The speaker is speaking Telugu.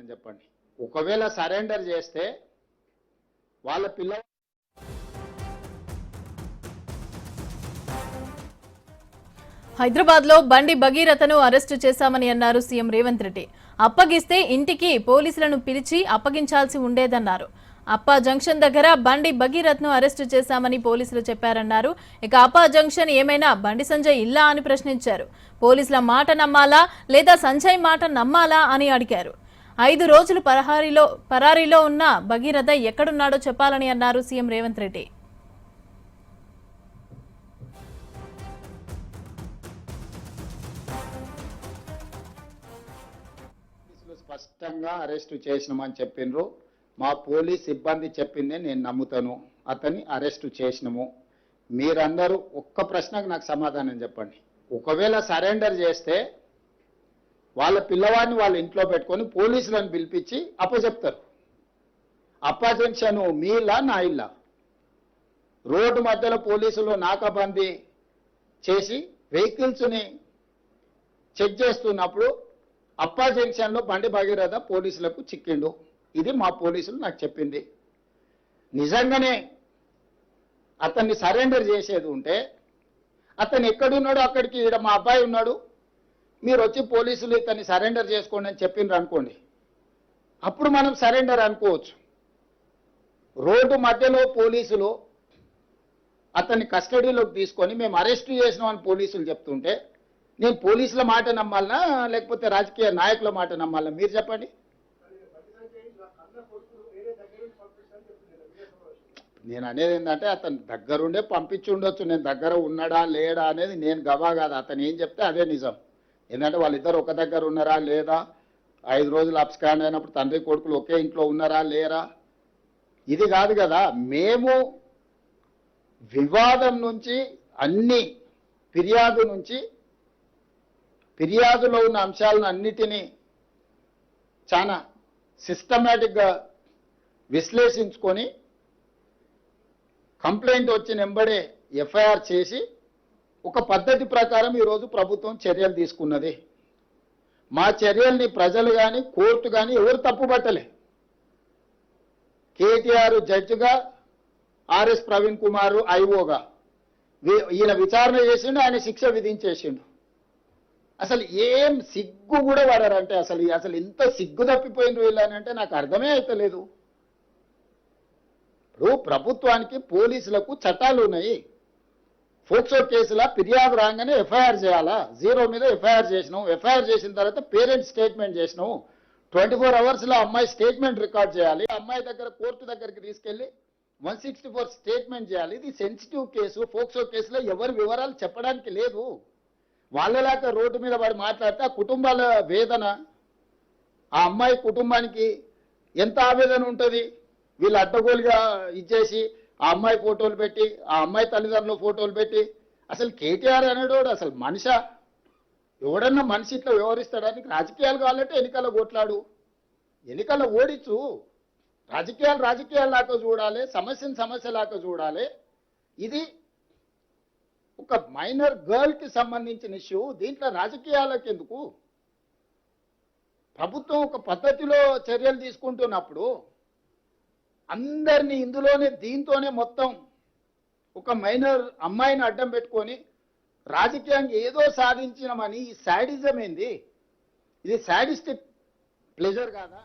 సమాధానం చెప్పండి. ఒకవేళ సరెండర్ చేస్తే వాళ్ళ పిల్ల హైదరాబాద్ లో బండి భగీరథను అరెస్టు చేశామని అన్నారు సీఎం రేవంత్ రెడ్డి. అప్పగిస్తే ఇంటికి పోలీసులను పిలిచి అప్పగించాల్సి ఉండేదన్నారు. అప్పా జంక్షన్ దగ్గర బండి భగీరథను అరెస్టు చేశామని పోలీసులు చెప్పారన్నారు. ఇక అప్పా జంక్షన్ ఏమైనా బండి సంజయ్ ఇల్లా అని ప్రశ్నించారు. పోలీసుల మాట నమ్మాలా లేదా సంజయ్ మాట నమ్మాలా అని అడిగారు. 5 రోజులు పరారీలో ఉన్న భగీరథ ఎక్కడున్నాడో చెప్పాలని అన్నారు సీఎం రేవంత్ రెడ్డి. స్పష్టంగా అరెస్టు చేసినామని చెప్పిండ్రు. మా పోలీస్ సిబ్బంది చెప్పిందే నేను నమ్ముతాను. అతన్ని అరెస్టు చేసినాము. మీరందరూ ఒక్క ప్రశ్నకు నాకు సమాధానం చెప్పండి. ఒకవేళ సరెండర్ చేస్తే వాళ్ళ పిల్లవాడిని వాళ్ళ ఇంట్లో పెట్టుకొని పోలీసులను పిలిపించి అప్పచెప్తారు. అప్పా జంక్షన్ మీ ఇల్లా నా ఇల్లా? రోడ్డు మధ్యలో పోలీసులు నాకాబందీ చేసి వెహికల్స్ని చెక్ చేస్తున్నప్పుడు అప్పా జంక్షన్లో బండి భగీరథ పోలీసులకు చిక్కిండు. ఇది మా పోలీసులు నాకు చెప్పింది. నిజంగానే అతన్ని సరెండర్ చేసేది ఉంటే అతను ఎక్కడున్నాడో అక్కడికి ఈడ మా అబ్బాయి ఉన్నాడు, మీరు వచ్చి పోలీసులు ఇతన్ని సరెండర్ చేసుకోండి అని చెప్పిండ్రు అనుకోండి, అప్పుడు మనం సరెండర్ అనుకోవచ్చు. రోడ్డు మధ్యలో పోలీసులు అతన్ని కస్టడీలోకి తీసుకొని మేము అరెస్ట్ చేసినామని పోలీసులు చెప్తుంటే నేను పోలీసుల మాట నమ్మాలనా లేకపోతే రాజకీయ నాయకుల మాట నమ్మాలనా? మీరు చెప్పండి. నేను అనేది ఏంటంటే అతను దగ్గరుండే పంపించి ఉండొచ్చు. నేను దగ్గర ఉన్నాడా లేడా అనేది నేను గవా కాదు. అతను ఏం చెప్తే అదే నిజం. ఏంటంటే వాళ్ళిద్దరు ఒక దగ్గర ఉన్నారా లేదా, 5 రోజులు అబ్స్కాండ్ అయినప్పుడు తండ్రి కొడుకులు ఒకే ఇంట్లో ఉన్నారా లేరా, ఇది కాదు కదా. మేము వివాదం నుంచి అన్ని ఫిర్యాదులో ఉన్న అంశాలను అన్నిటినీ చాలా సిస్టమేటిక్గా విశ్లేషించుకొని కంప్లైంట్ వచ్చిన వెంబడే ఎఫ్ఐఆర్ చేసి ఒక పద్ధతి ప్రకారం ఈరోజు ప్రభుత్వం చర్యలు తీసుకున్నది. మా చర్యల్ని ప్రజలు కానీ కోర్టు కానీ ఎవరు తప్పుపట్టలే. కేటీఆర్ జడ్జిగా, ఆర్ఎస్ ప్రవీణ్ కుమార్ ఐఓగా ఈయన విచారణ చేసిండు, ఆయన శిక్ష విధించేసిండు. అసలు ఏం సిగ్గు కూడా పడారంటే అసలు ఇంత సిగ్గు తప్పిపోయింది వీళ్ళనంటే నాకు అర్థమే అవుతలేదు. ఇప్పుడు ప్రభుత్వానికి పోలీసులకు చట్టాలు ఉన్నాయి. ఫోక్సో కేసుల ఫిర్యాదు రాగానే ఎఫ్ఐఆర్ చేయాలా? 0 మీద ఎఫ్ఐఆర్ చేసినాం. ఎఫ్ఐఆర్ చేసిన తర్వాత పేరెంట్స్ స్టేట్మెంట్ చేసినాం. 24 అవర్స్లో అమ్మాయి స్టేట్మెంట్ రికార్డ్ చేయాలి. అమ్మాయి దగ్గర కోర్టు దగ్గరికి తీసుకెళ్లి 164 స్టేట్మెంట్ చేయాలి. ఇది సెన్సిటివ్ కేసు. ఫోక్సో కేసులో ఎవరి వివరాలు చెప్పడానికి లేదు. వాళ్ళలాగా రోడ్డు మీద వాడు మాట్లాడితే ఆ కుటుంబాల వేదన, ఆ అమ్మాయి కుటుంబానికి ఎంత ఆవేదన ఉంటుంది. వీళ్ళు అడ్డగోలుగా ఇచ్చేసి ఆ అమ్మాయి ఫోటోలు పెట్టి, ఆ అమ్మాయి తల్లిదండ్రుల ఫోటోలు పెట్టి, అసలు కేటీఆర్ అనేటోడు అసలు మనిషా? ఎవడన్నా మనిషి ఇట్లా వ్యవహరిస్తాడానికి? రాజకీయాలు కావాలంటే ఎన్నికల్లో కొట్లాడు, ఎన్నికల్లో ఓడించు. రాజకీయాలు లాగా చూడాలి, సమస్యను సమస్యలాగా చూడాలి. ఇది ఒక మైనర్ గర్ల్కి సంబంధించిన ఇష్యూ. దీంట్లో రాజకీయాలకు ఎందుకు? ప్రభుత్వం ఒక పద్ధతిలో చర్యలు తీసుకుంటున్నప్పుడు అందరినీ ఇందులోనే దీంతోనే మొత్తం ఒక మైనర్ అమ్మాయిని అడ్డం పెట్టుకొని రాజకీయంగా ఏదో సాధించినామని ఈ శాడిజం ఏంది? ఇది శాడిస్టిక్ ప్లెజర్ కాదా?